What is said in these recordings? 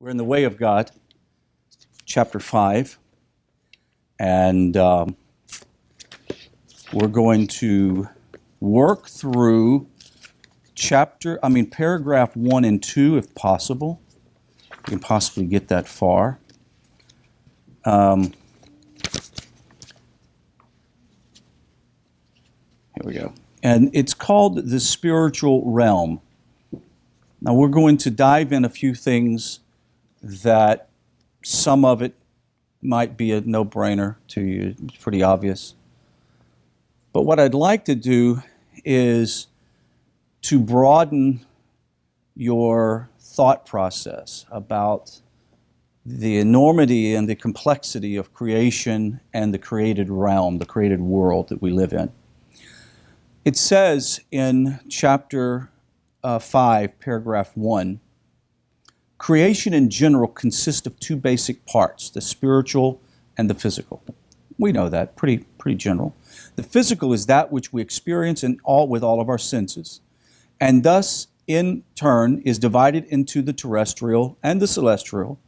We're in the way of God, chapter 5, and we're going to work through paragraph 1 and 2 if possible. We can possibly get that far. Here we go. And it's called the spiritual realm. Now we're going to dive in a few things that some of it might be a no-brainer to you. It's pretty obvious. But what I'd like to do is to broaden your thought process about the enormity and the complexity of creation and the created realm, the created world that we live in. It says in chapter 5, paragraph 1, creation in general consists of two basic parts, the spiritual and the physical. We know that, pretty general. The physical is that which we experience with all of our senses, and thus, in turn, is divided into the terrestrial and the celestial.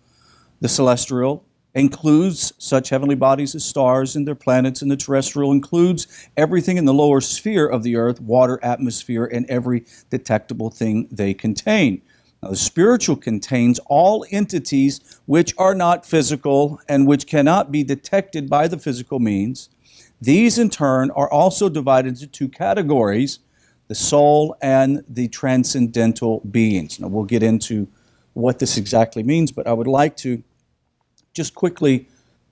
The celestial includes such heavenly bodies as stars and their planets, and the terrestrial includes everything in the lower sphere of the earth, water, atmosphere, and every detectable thing they contain. Now, the spiritual contains all entities which are not physical and which cannot be detected by the physical means. These, in turn, are also divided into two categories, the soul and the transcendental beings. Now, we'll get into what this exactly means, but I would like to just quickly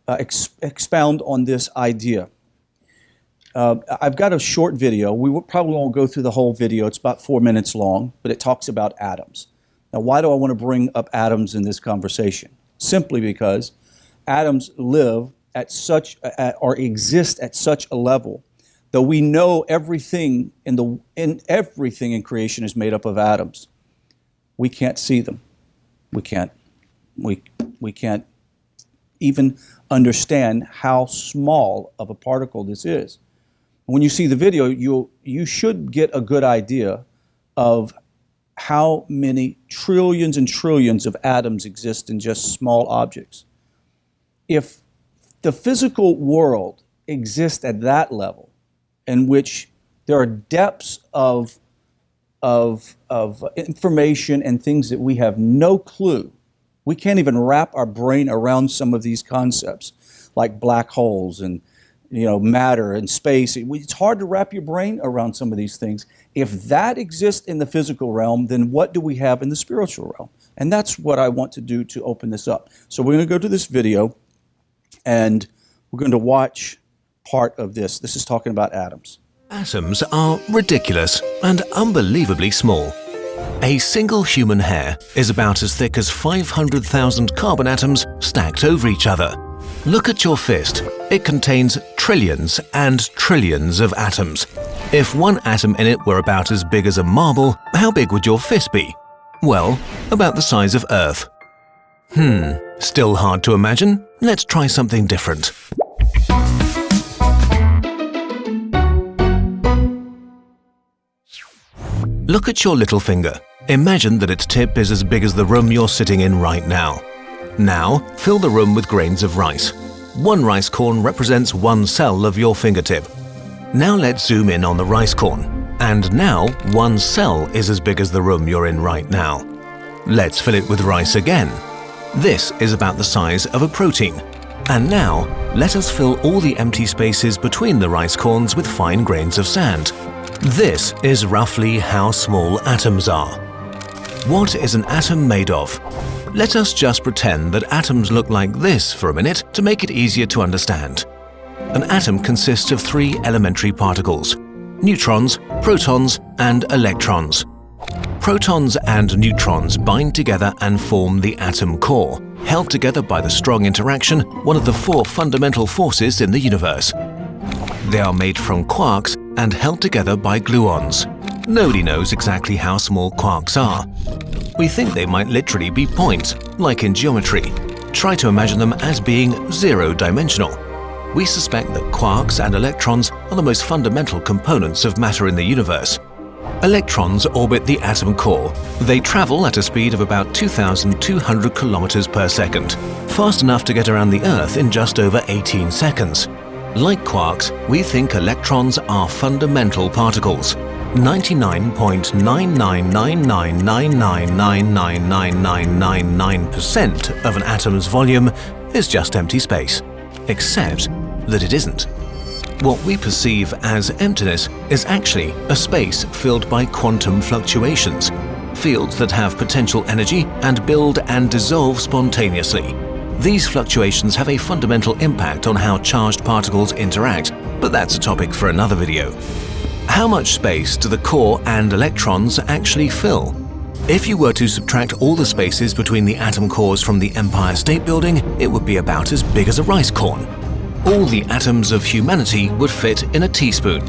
expound on this idea. I've got a short video. We probably won't go through the whole video. It's about 4 minutes long, but it talks about atoms. Now, why do I want to bring up atoms in this conversation? Simply because atoms live or exist at such a level that we know everything everything in creation is made up of atoms. We can't see them. We can't even understand how small of a particle this is. When you see the video, you should get a good idea of how many trillions and trillions of atoms exist in just small objects. If the physical world exists at that level, in which there are depths of information and things that we have no clue, we can't even wrap our brain around some of these concepts, like black holes and matter and space. It's hard to wrap your brain around some of these things. If that exists in the physical realm, then what do we have in the spiritual realm? And that's what I want to do to open this up. So we're going to go to this video, and we're going to watch part of this. This is talking about atoms. Atoms are ridiculous and unbelievably small. A single human hair is about as thick as 500,000 carbon atoms stacked over each other. Look at your fist. It contains trillions and trillions of atoms. If one atom in it were about as big as a marble, how big would your fist be? Well, about the size of Earth. Still hard to imagine? Let's try something different. Look at your little finger. Imagine that its tip is as big as the room you're sitting in right now. Now, fill the room with grains of rice. One rice corn represents one cell of your fingertip. Now let's zoom in on the rice corn. And now, one cell is as big as the room you're in right now. Let's fill it with rice again. This is about the size of a protein. And now, let us fill all the empty spaces between the rice corns with fine grains of sand. This is roughly how small atoms are. What is an atom made of? Let us just pretend that atoms look like this for a minute to make it easier to understand. An atom consists of three elementary particles: neutrons, protons, and electrons. Protons and neutrons bind together and form the atom core, held together by the strong interaction, one of the four fundamental forces in the universe. They are made from quarks and held together by gluons. Nobody knows exactly how small quarks are. We think they might literally be points, like in geometry. Try to imagine them as being zero-dimensional. We suspect that quarks and electrons are the most fundamental components of matter in the universe. Electrons orbit the atom core. They travel at a speed of about 2,200 kilometers per second, fast enough to get around the Earth in just over 18 seconds. Like quarks, we think electrons are fundamental particles. 99.99999999999% of an atom's volume is just empty space, except that it isn't. What we perceive as emptiness is actually a space filled by quantum fluctuations, fields that have potential energy and build and dissolve spontaneously. These fluctuations have a fundamental impact on how charged particles interact, but that's a topic for another video. How much space do the core and electrons actually fill? If you were to subtract all the spaces between the atom cores from the Empire State Building, it would be about as big as a rice corn. All the atoms of humanity would fit in a teaspoon.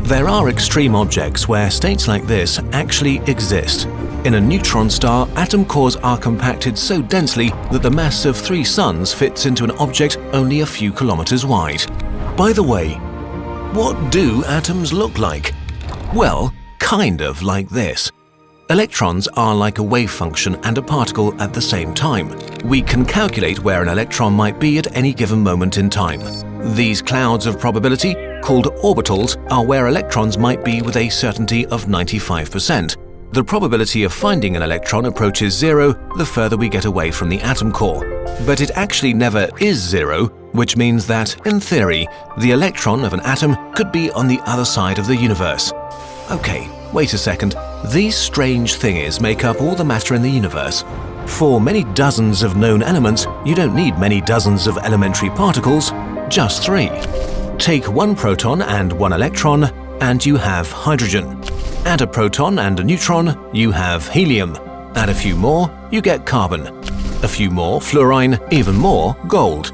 There are extreme objects where states like this actually exist. In a neutron star, atom cores are compacted so densely that the mass of 3 suns fits into an object only a few kilometers wide. By the way, what do atoms look like? Well, kind of like this. Electrons are like a wave function and a particle at the same time. We can calculate where an electron might be at any given moment in time. These clouds of probability, called orbitals, are where electrons might be with a certainty of 95%. The probability of finding an electron approaches 0 the further we get away from the atom core. But it actually never is 0, which means that, in theory, the electron of an atom could be on the other side of the universe. Okay, wait a second. These strange thingies make up all the matter in the universe. For many dozens of known elements, you don't need many dozens of elementary particles, just 3. Take 1 proton and 1 electron, and you have hydrogen. Add a proton and a neutron, you have helium. Add a few more, you get carbon. A few more, fluorine, even more, gold.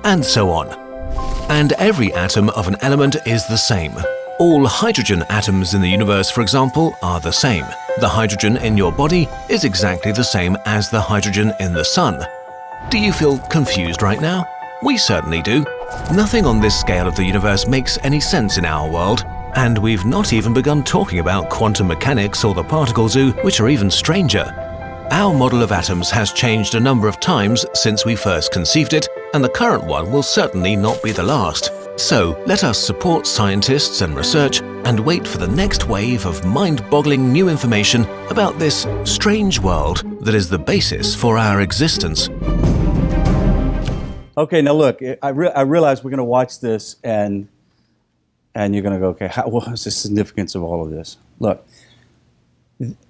And so on. And every atom of an element is the same. All hydrogen atoms in the universe, for example, are the same. The hydrogen in your body is exactly the same as the hydrogen in the sun. Do you feel confused right now? We certainly do. Nothing on this scale of the universe makes any sense in our world. And we've not even begun talking about quantum mechanics or the particle zoo, which are even stranger. Our model of atoms has changed a number of times since we first conceived it, and the current one will certainly not be the last. So let us support scientists and research and wait for the next wave of mind-boggling new information about this strange world that is the basis for our existence. Okay, now look, I realize we're going to watch this and you're going to go, okay, what is the significance of all of this? Look,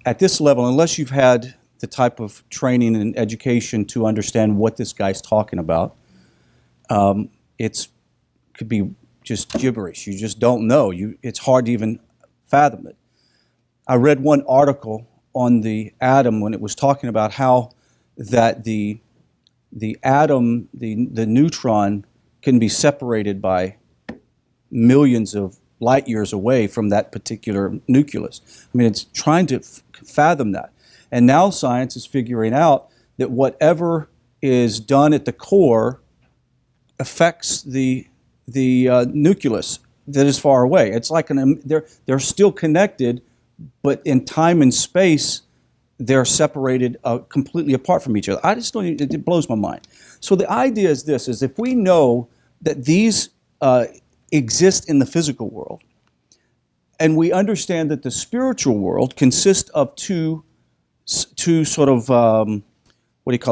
at this level, unless you've had the type of training and education to understand what this guy's talking about, could be just gibberish. You just don't know. It's hard to even fathom it. I read one article on the atom when it was talking about how that the atom, the neutron, can be separated by millions of light years away from that particular nucleus. I mean, it's trying to fathom that. And now science is figuring out that whatever is done at the core affects the nucleus that is far away. It's like they're still connected, but in time and space, they're separated completely apart from each other. I just don't even, it blows my mind. So the idea is this, is if we know that these exist in the physical world, and we understand that the spiritual world consists of two sort of,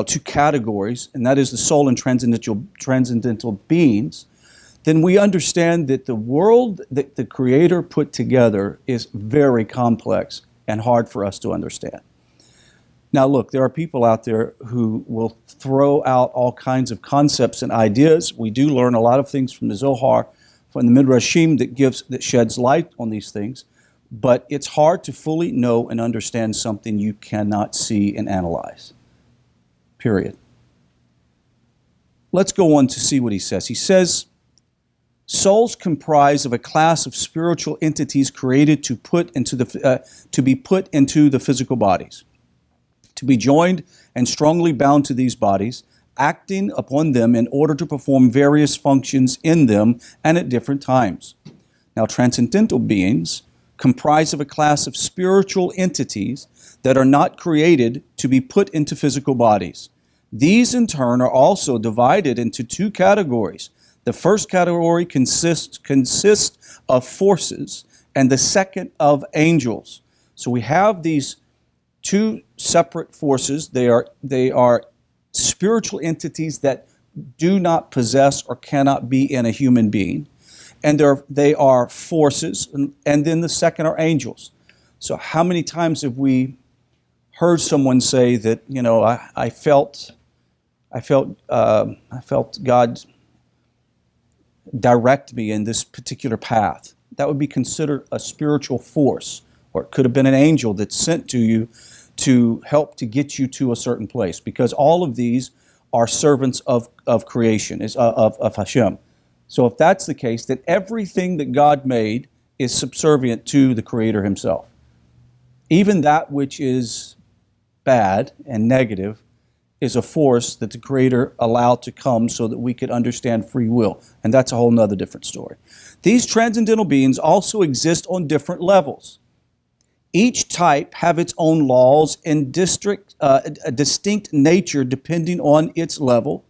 two categories, and that is the soul and transcendental beings, then we understand that the world that the Creator put together is very complex and hard for us to understand. Now look, there are people out there who will throw out all kinds of concepts and ideas. We do learn a lot of things from the Zohar, from the Midrashim that sheds light on these things, but it's hard to fully know and understand something you cannot see and analyze. Period. Let's go on to see what he says. He says, souls comprise of a class of spiritual entities created to be put into the physical bodies, to be joined and strongly bound to these bodies, acting upon them in order to perform various functions in them and at different times. Now, transcendental beings comprised of a class of spiritual entities that are not created to be put into physical bodies. These, in turn, are also divided into two categories. The first category consists of forces, and the second of angels. So we have these two separate forces. They are spiritual entities that do not possess or cannot be in a human being. And they are forces, and then the second are angels. So how many times have we heard someone say that, I felt God direct me in this particular path? That would be considered a spiritual force, or it could have been an angel that's sent to you to help to get you to a certain place, because all of these are servants of creation, of Hashem. So if that's the case, then everything that God made is subservient to the Creator Himself. Even that which is bad and negative is a force that the Creator allowed to come so that we could understand free will. And that's a whole nother different story. These transcendental beings also exist on different levels. Each type have its own laws and a distinct nature depending on its level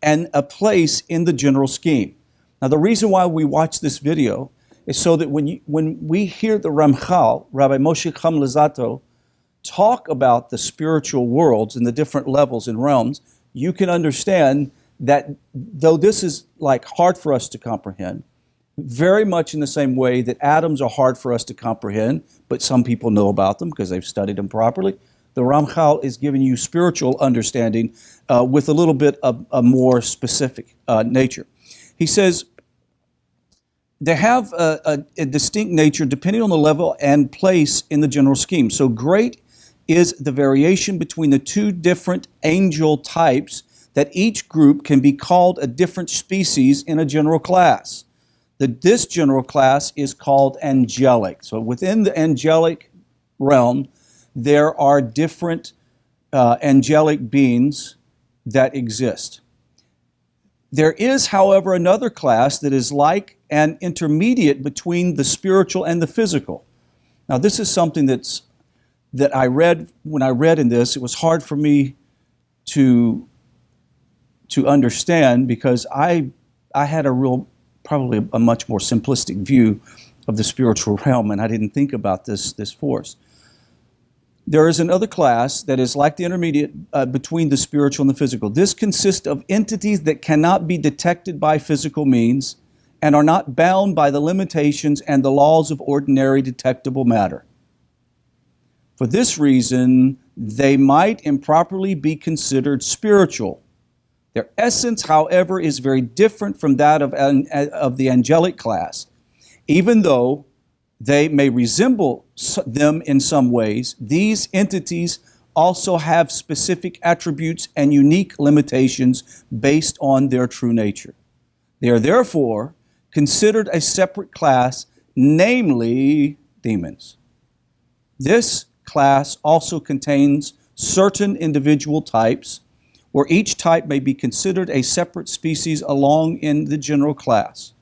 and a place in the general scheme. Now, the reason why we watch this video is so that when we hear the Ramchal, Rabbi Moshe Chaim Luzzatto, talk about the spiritual worlds and the different levels and realms, you can understand that though this is like hard for us to comprehend, very much in the same way that atoms are hard for us to comprehend, but some people know about them because they've studied them properly, the Ramchal is giving you spiritual understanding with a little bit of a more specific nature. He says, they have a distinct nature depending on the level and place in the general scheme. So great is the variation between the two different angel types that each group can be called a different species in a general class. This general class is called angelic. So within the angelic realm, there are different angelic beings that exist. There is, however, another class that is like an intermediate between the spiritual and the physical. Now, this is something that I read. When I read in this, it was hard for me to understand, because I had probably a much more simplistic view of the spiritual realm, and I didn't think about this force. There is another class that is like the intermediate between the spiritual and the physical. This consists of entities that cannot be detected by physical means and are not bound by the limitations and the laws of ordinary detectable matter. For this reason, they might improperly be considered spiritual. Their essence, however, is very different from that of the angelic class. Even though they may resemble them in some ways, these entities also have specific attributes and unique limitations based on their true nature. They are therefore considered a separate class, namely demons. This class also contains certain individual types, where each type may be considered a separate species along in the general class.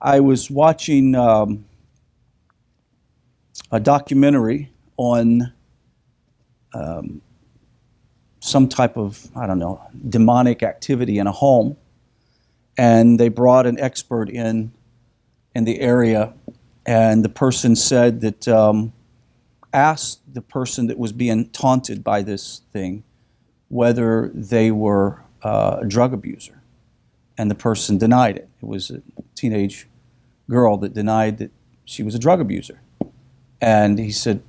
I was watching a documentary on some type of, demonic activity in a home, and they brought an expert in the area, and the person said that, asked the person that was being taunted by this thing whether they were a drug abuser, and the person denied it. It was a teenage girl that denied that she was a drug abuser. And he said,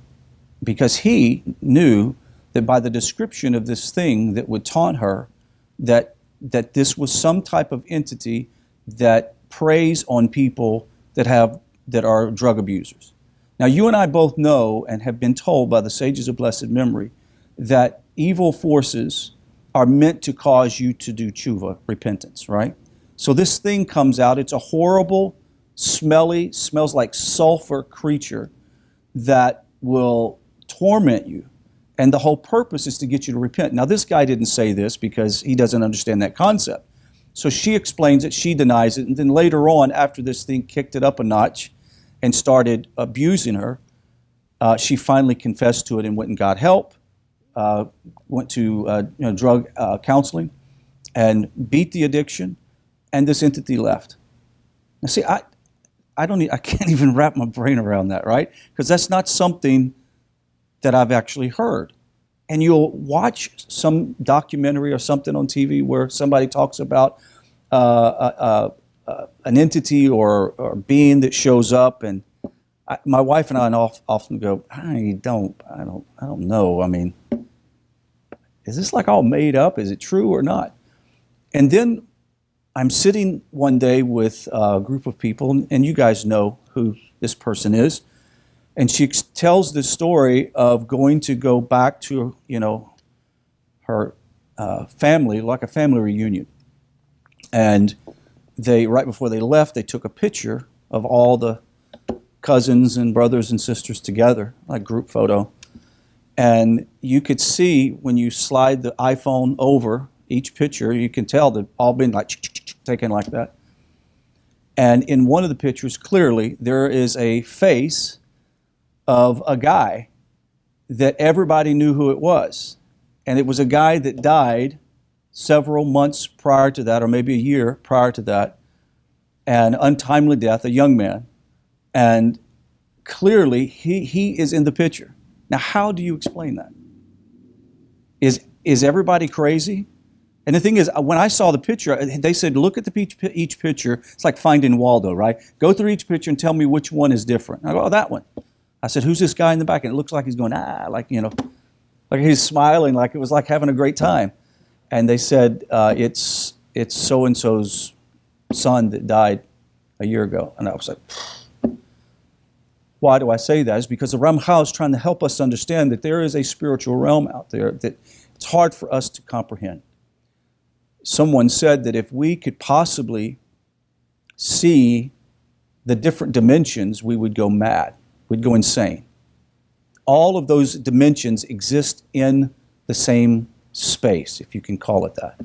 because he knew that by the description of this thing that would taunt her, that this was some type of entity that preys on people that are drug abusers. Now, you and I both know and have been told by the sages of blessed memory that evil forces are meant to cause you to do tshuva, repentance, right? So this thing comes out. It's a horrible, smells like sulfur creature that will torment you. And the whole purpose is to get you to repent. Now, this guy didn't say this because he doesn't understand that concept. So she explains it, she denies it, and then later on, after this thing kicked it up a notch, and started abusing her. She finally confessed to it and went and got help, went to drug counseling, and beat the addiction, and this entity left. Now, see, I can't even wrap my brain around that, right? Because that's not something that I've actually heard. And you'll watch some documentary or something on TV where somebody talks about an entity or being that shows up, and my wife and I often go, I don't know. I mean, is this like all made up? Is it true or not? And then I'm sitting one day with a group of people, and you guys know who this person is. And she tells this story of going to go back to, her family, like a family reunion. And right before they left, they took a picture of all the cousins and brothers and sisters together, like group photo. And you could see when you slide the iPhone over each picture, you can tell they've all been like taken like that. And in one of the pictures, clearly, there is a face of a guy that everybody knew who it was. And it was a guy that died several months prior to that, or maybe a year prior to that, an untimely death, a young man. And clearly, he is in the picture. Now, how do you explain that? Is everybody crazy? And the thing is, when I saw the picture, they said, look at each picture. It's like Finding Waldo, right? Go through each picture and tell me which one is different. I go, oh, that one. I said, who's this guy in the back? And it looks like he's going, like he's smiling, like it was like having a great time. And they said, it's so-and-so's son that died a year ago. And I was like, why do I say that? It's because the Ramchal is trying to help us understand that there is a spiritual realm out there that it's hard for us to comprehend. Someone said that if we could possibly see the different dimensions, we would go mad. We'd go insane. All of those dimensions exist in the same space, if you can call it that.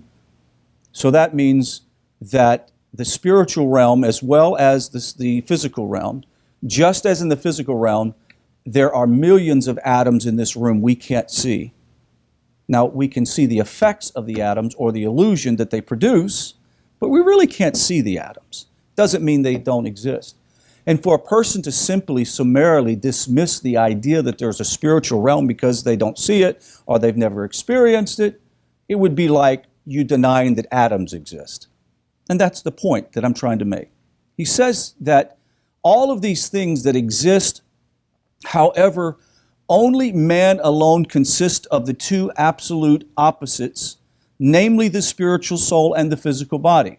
So that means that the spiritual realm, as well as the physical realm, just as in the physical realm, there are millions of atoms in this room we can't see. Now, we can see the effects of the atoms or the illusion that they produce, but we really can't see the atoms. Doesn't mean they don't exist. And for a person to simply summarily dismiss the idea that there's a spiritual realm because they don't see it or they've never experienced it, it would be like you denying that atoms exist. And that's the point that I'm trying to make. He says that all of these things that exist, however, only man alone consists of the two absolute opposites, namely the spiritual soul and the physical body.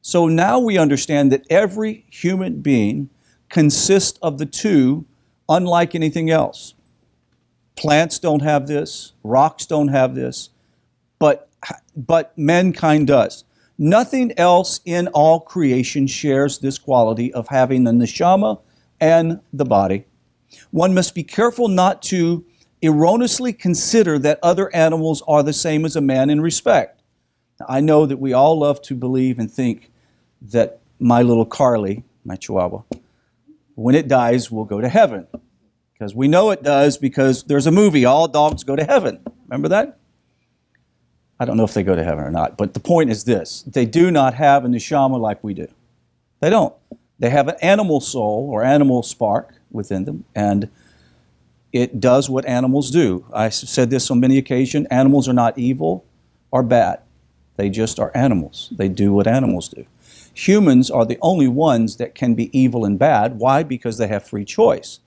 So now we understand that every human being consists of the two, unlike anything else. Plants don't have this, rocks don't have this, but mankind does. Nothing else in all creation shares this quality of having the neshama and the body. One must be careful not to erroneously consider that other animals are the same as a man in respect. Now, I know that we all love to believe and think that my little Carly, my chihuahua, when it dies, will go to heaven. Because we know it does because there's a movie, All Dogs Go to Heaven. Remember that? I don't know if they go to heaven or not, but the point is this. They do not have a neshama like we do. They don't. They have an animal soul or animal spark within them, and it does what animals do. I said this on many occasions. Animals are not evil or bad. They just are animals. They do what animals do. Humans are the only ones that can be evil and bad. Why? Because they have free choice.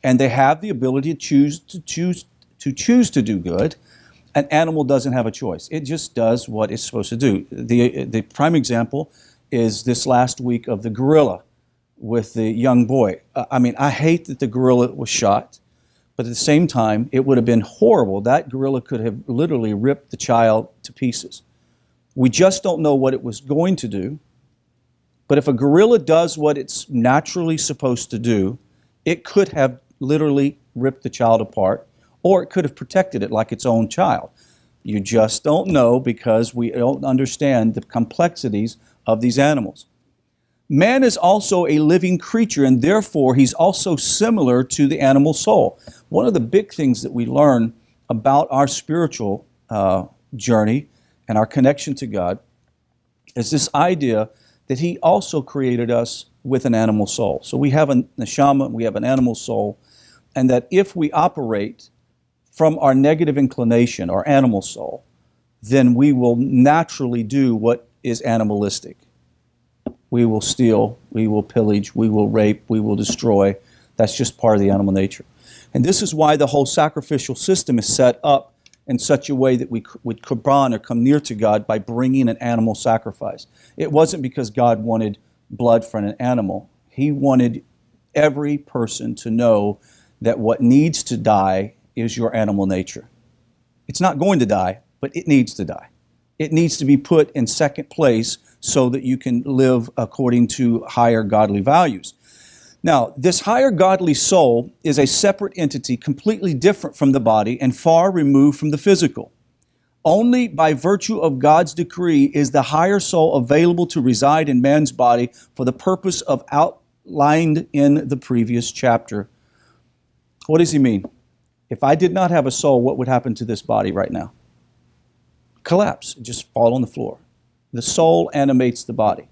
And they have the ability to choose to do good. An animal doesn't have a choice. It just does what it's supposed to do. The prime example is this last week of the gorilla with the young boy. I hate that the gorilla was shot, but at the same time, it would have been horrible. That gorilla could have literally ripped the child to pieces. We just don't know what it was going to do. But if a gorilla does what it's naturally supposed to do, it could have literally ripped the child apart, or it could have protected it like its own child. You just don't know because we don't understand the complexities of these animals. Man is also a living creature, and therefore he's also similar to the animal soul. One of the big things that we learn about our spiritual journey and our connection to God is this idea that he also created us with an animal soul. So we have a neshama, we have an animal soul, and that if we operate from our negative inclination, our animal soul, then we will naturally do what is animalistic. We will steal, we will pillage, we will rape, we will destroy. That's just part of the animal nature. And this is why the whole sacrificial system is set up in such a way that we would korban or come near to God by bringing an animal sacrifice. It wasn't because God wanted blood from an animal. He wanted every person to know that what needs to die is your animal nature. It's not going to die, but it needs to die. It needs to be put in second place so that you can live according to higher godly values. Now, this higher godly soul is a separate entity, completely different from the body and far removed from the physical. Only by virtue of God's decree is the higher soul available to reside in man's body for the purpose of outlined in the previous chapter. What does he mean? If I did not have a soul, what would happen to this body right now? Collapse, just fall on the floor. The soul animates the body.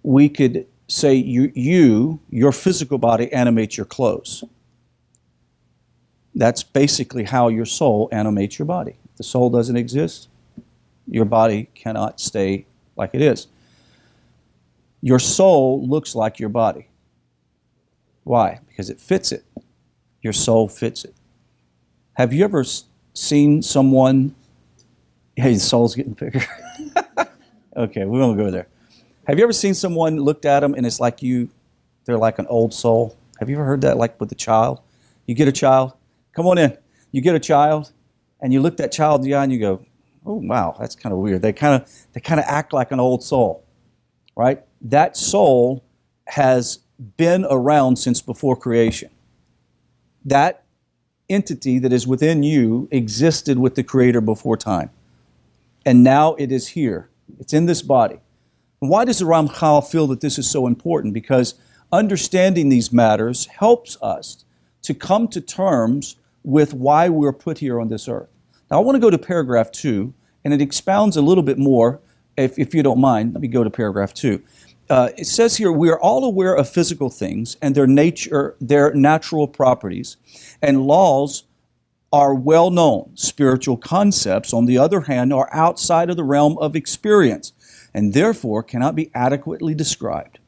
We could say your physical body animates your clothes. That's basically how your soul animates your body. If the soul doesn't exist, your body cannot stay like it is. Your soul looks like your body. Why? Because it fits it. Your soul fits it. Have you ever seen someone... Hey, the soul's getting bigger. Okay, we won't go there. Have you ever seen someone looked at them and it's like they're like an old soul? Have you ever heard that, like with a child? You get a child, come on in. You get a child and you look that child in the eye and you go, oh, wow, that's kind of weird. They kind of act like an old soul, right? That soul has been around since before creation. That entity that is within you existed with the Creator before time. And now it is here. It's in this body. And why does the Ramchal feel that this is so important? Because understanding these matters helps us to come to terms with why we're put here on this earth. Now I want to go to paragraph 2, and it expounds a little bit more, if you don't mind. Let me go to paragraph 2. It says here, we are all aware of physical things and their nature, their natural properties, and laws are well known. Spiritual concepts, on the other hand, are outside of the realm of experience and therefore cannot be adequately described.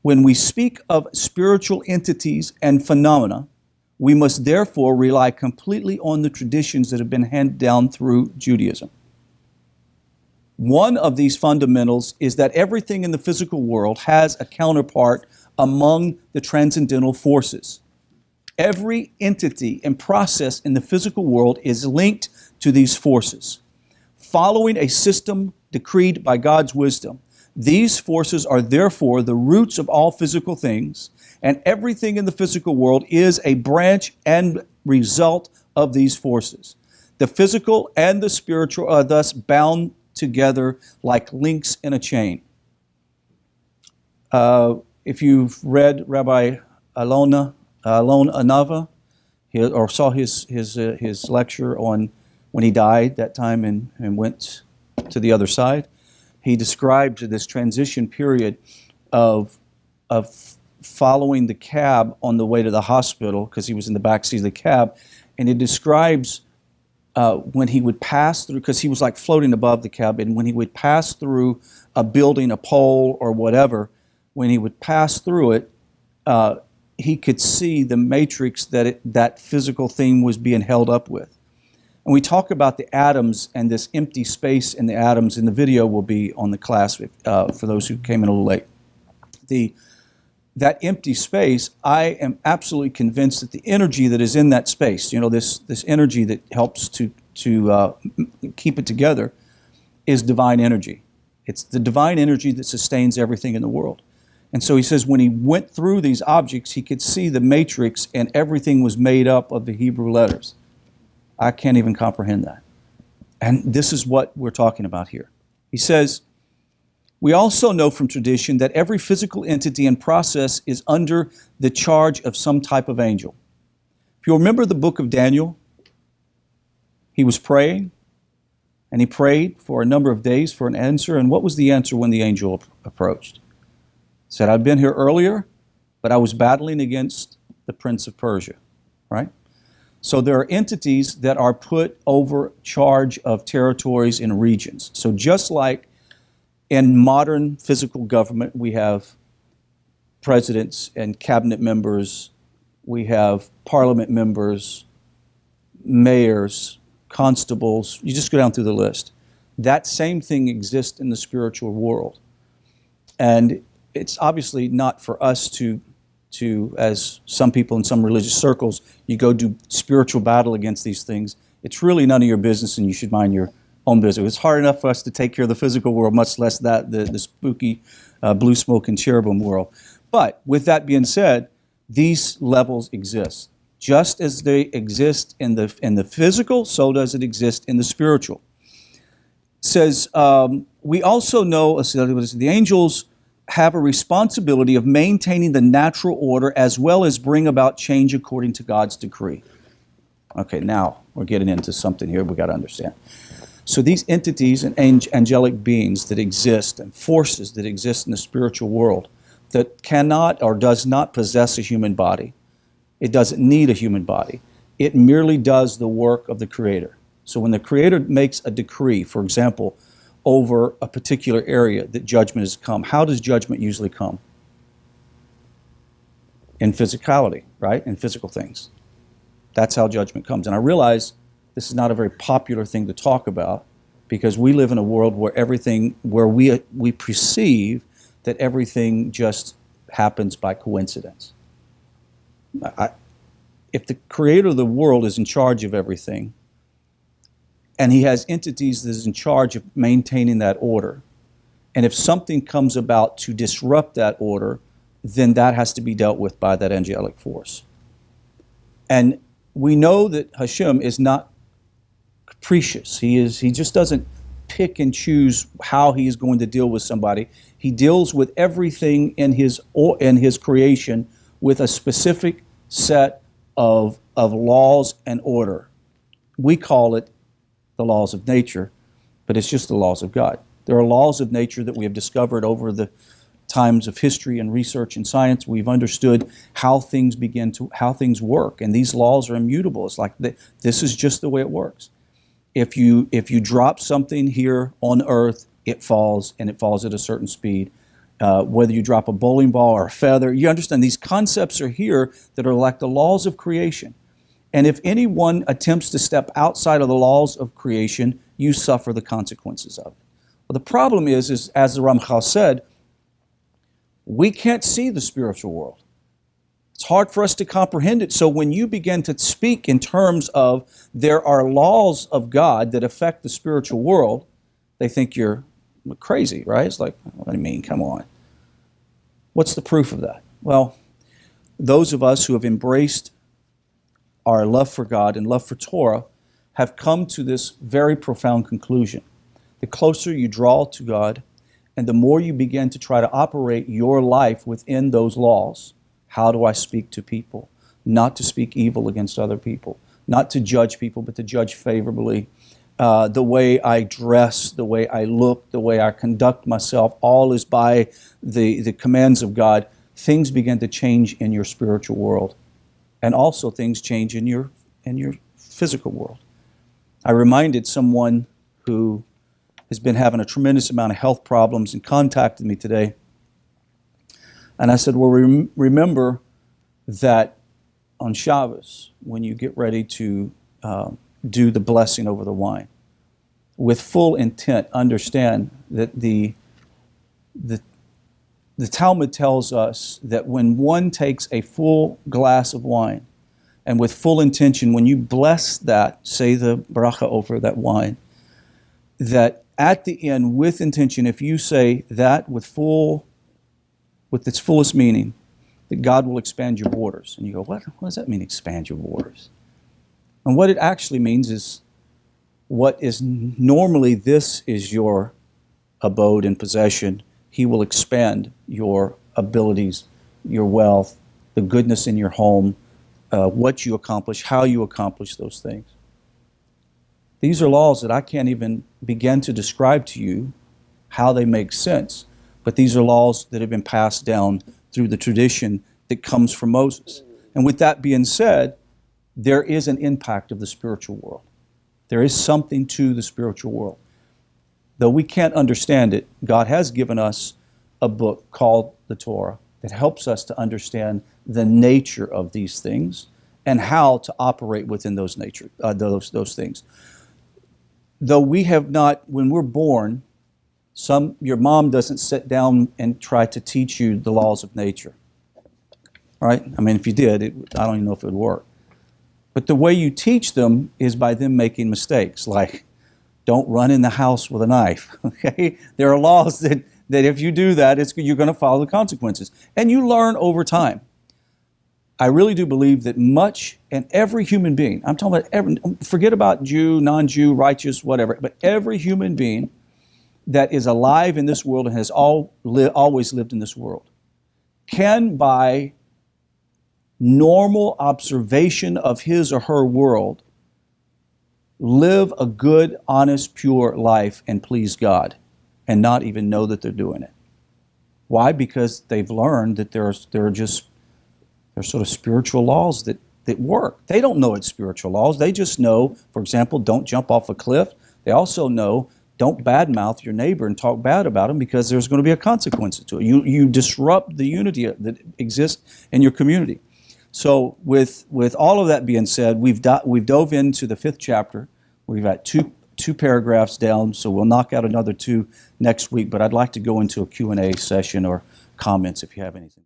When we speak of spiritual entities and phenomena, we must therefore rely completely on the traditions that have been handed down through Judaism. One of these fundamentals is that everything in the physical world has a counterpart among the transcendental forces. Every entity and process in the physical world is linked to these forces. Following a system decreed by God's wisdom, these forces are therefore the roots of all physical things, and everything in the physical world is a branch and result of these forces. The physical and the spiritual are thus bound together like links in a chain. If you've read Rabbi Alon Anava, or saw his lecture on when he died that time and went to the other side, he described this transition period of following the cab on the way to the hospital, because he was in the back seat of the cab, and he describes when he would pass through, because he was like floating above the cab, and when he would pass through a building, a pole, or whatever, when he would pass through it, he could see the matrix that physical thing was being held up with. And we talk about the atoms and this empty space in the atoms, and the video will be on the class for those who came in a little late. That empty space, I am absolutely convinced that the energy that is in that space, this energy that helps to keep it together, is divine energy. It's the divine energy that sustains everything in the world. And so he says when he went through these objects, he could see the matrix and everything was made up of the Hebrew letters. I can't even comprehend that. And this is what we're talking about here. He says, We also know from tradition that every physical entity and process is under the charge of some type of angel. If you remember the book of Daniel, he was praying, and he prayed for a number of days for an answer. And what was the answer when the angel approached? He said, I've been here earlier, but I was battling against the prince of Persia, right? So there are entities that are put over charge of territories and regions. So just like in modern physical government, we have presidents and cabinet members, we have parliament members, mayors, constables, you just go down through the list. That same thing exists in the spiritual world. And it's obviously not for us to, as some people in some religious circles, you go do spiritual battle against these things. It's really none of your business, and you should mind your own business. It's hard enough for us to take care of the physical world, much less the spooky blue smoke and cherubim world. But with that being said, these levels exist. Just as they exist in the physical, so does it exist in the spiritual. It says, we also know the angels have a responsibility of maintaining the natural order as well as bring about change according to God's decree. Okay, now we're getting into something here we got to understand. So these entities and angelic beings that exist and forces that exist in the spiritual world that cannot or does not possess a human body, it doesn't need a human body. It merely does the work of the Creator. So when the Creator makes a decree, for example, over a particular area that judgment has come, how does judgment usually come? In physicality, right? In physical things. That's how judgment comes. And I realize this is not a very popular thing to talk about because we live in a world where we perceive that everything just happens by coincidence. If the Creator of the world is in charge of everything, and he has entities that is in charge of maintaining that order, and if something comes about to disrupt that order, then that has to be dealt with by that angelic force. And we know that Hashem is not capricious. He just doesn't pick and choose how he is going to deal with somebody. He deals with everything in his creation with a specific set of laws and order. We call it the laws of nature, but it's just the laws of God. There are laws of nature that we have discovered over the times of history and research and science. We've understood how things work, and these laws are immutable. It's like this is just the way it works. If you drop something here on Earth, it falls, and it falls at a certain speed. Whether you drop a bowling ball or a feather, you understand these concepts are here that are like the laws of creation. And if anyone attempts to step outside of the laws of creation, you suffer the consequences of it. Well, the problem is as the Ramchal said, we can't see the spiritual world. It's hard for us to comprehend it. So when you begin to speak in terms of there are laws of God that affect the spiritual world, they think you're crazy, right? It's like, what do you mean? Come on. What's the proof of that? Well, those of us who have embraced our love for God and love for Torah have come to this very profound conclusion. The closer you draw to God and the more you begin to try to operate your life within those laws, how do I speak to people? Not to speak evil against other people, not to judge people, but to judge favorably. The way I dress, the way I look, the way I conduct myself, all is by the commands of God. Things begin to change in your spiritual world. And also things change in your physical world. I reminded someone who has been having a tremendous amount of health problems and contacted me today. And I said, well, remember that on Shabbos, when you get ready to do the blessing over the wine, with full intent, understand that the Talmud tells us that when one takes a full glass of wine, and with full intention, when you bless that, say the bracha over that wine, that at the end, with intention, if you say that with its fullest meaning, that God will expand your borders. And you go, what does that mean, expand your borders? And what it actually means is what is normally this is your abode and possession, He will expand your abilities, your wealth, the goodness in your home, what you accomplish, how you accomplish those things. These are laws that I can't even begin to describe to you how they make sense, but these are laws that have been passed down through the tradition that comes from Moses. And with that being said, there is an impact of the spiritual world. There is something to the spiritual world. Though we can't understand it, God has given us a book called the Torah that helps us to understand the nature of these things and how to operate within those things. Though we have not, when we're born, your mom doesn't sit down and try to teach you the laws of nature, right? I mean, if you did, I don't even know if it would work. But the way you teach them is by them making mistakes, like don't run in the house with a knife, okay? There are laws that if you do that, you're going to follow the consequences. And you learn over time. I really do believe that much and every human being, I'm talking about forget about Jew, non-Jew, righteous, whatever, but every human being that is alive in this world and has always lived in this world can, by normal observation of his or her world, live a good, honest, pure life and please God and not even know that they're doing it. Why? Because they've learned that there are sort of spiritual laws that work. They don't know it's spiritual laws. They just know, for example, don't jump off a cliff. They also know don't badmouth your neighbor and talk bad about him because there's going to be a consequence to it. You disrupt the unity that exists in your community. So with all of that being said, we've dove into the 5th chapter. We've got two paragraphs down, so we'll knock out another 2 next week. But I'd like to go into a Q&A session or comments if you have anything.